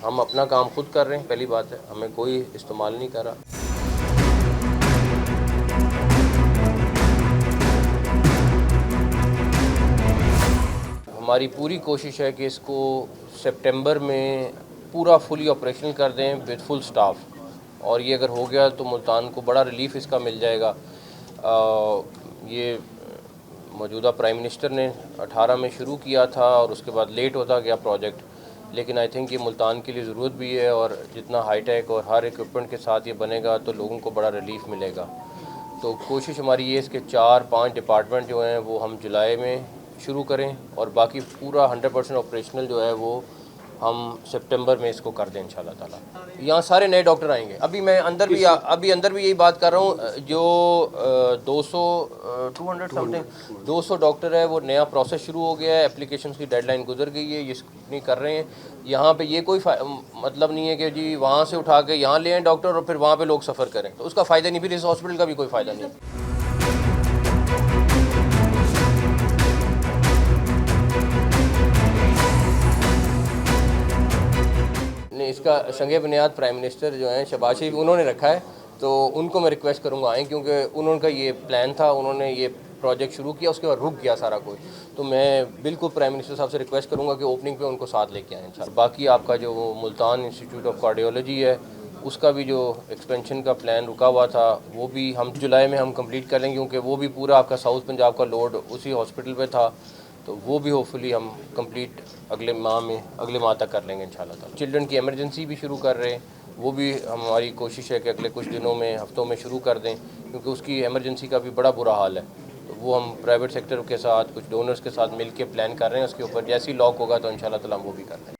हम अपना काम खुद कर रहे हैं, पहली बात है, हमें कोई इस्तेमाल नहीं कर रहा। हमारी पूरी कोशिश है कि इसको सितंबर में पूरा फुली ऑपरेशनल कर दें विद फुल स्टाफ, और ये अगर हो गया तो मुल्तान को बड़ा रिलीफ इसका मिल जाएगा। ये मौजूदा प्राइम मिनिस्टर ने 18 में शुरू किया था और उसके बाद लेट होता गया प्रोजेक्ट, लेकिन आई थिंक ये मुल्तान के लिए ज़रूरत भी है, और जितना हाईटेक और हर इक्विपमेंट के साथ ये बनेगा तो लोगों को बड़ा रिलीफ मिलेगा। तो कोशिश हमारी ये है इसके 4-5 डिपार्टमेंट जो हैं वो हम जुलाई में शुरू करें, और बाकी पूरा 100% ऑपरेशनल जो है वो हम सितंबर में इसको कर दें इंशाल्लाह ताला। यहाँ सारे नए डॉक्टर आएंगे। अभी मैं अंदर भी यही बात कर रहा हूँ, जो 200 समथिंग 200 डॉक्टर है, वो नया प्रोसेस शुरू हो गया है, एप्लीकेशन की डेडलाइन गुजर गई है, ये स्क्रूटनी कर रहे हैं। यहाँ पे ये कोई मतलब नहीं है कि जी वहाँ से उठा के यहाँ ले आए डॉक्टर और फिर वहाँ पे लोग सफ़र करें, तो उसका फ़ायदा नहीं, फिर इस हॉस्पिटल का भी कोई फ़ायदा नहीं। नहीं, इसका संग बुनियाद प्राइम मिनिस्टर जो हैं शहबाज शरीफ, उन्होंने रखा है, तो उनको मैं रिक्वेस्ट करूँगा आएँ, क्योंकि उनका ये प्लान था, उन्होंने ये प्रोजेक्ट शुरू किया, उसके बाद रुक गया सारा कुछ। तो मैं बिल्कुल प्राइम मिनिस्टर साहब से रिक्वेस्ट करूँगा कि ओपनिंग पे उनको साथ लेके आएँ इंशाल्लाह। बाकी आपका जो मुल्तान इंस्टीट्यूट ऑफ कार्डियोलॉजी है, उसका भी जो एक्सपेंशन का प्लान रुका हुआ था वो भी हम जुलाई में हम कंप्लीट कर लेंगे, क्योंकि वो भी पूरा आपका साउथ पंजाब का लोड उसी हॉस्पिटल पे था, तो वो भी होपफुली हम कंप्लीट अगले माह तक कर लेंगे इंशाल्लाह ताला। चिल्ड्रन की इमरजेंसी भी शुरू कर रहे हैं, वो भी हमारी कोशिश है कि अगले कुछ दिनों में, हफ्तों में शुरू कर दें, क्योंकि उसकी इमरजेंसी का भी बड़ा बुरा हाल है। तो वो हम प्राइवेट सेक्टर के साथ, कुछ डोनर्स के साथ मिल के प्लान कर रहे हैं, उसके ऊपर जैसे ही लॉक होगा तो इंशाल्लाह ताला हम वो भी कर लेंगे।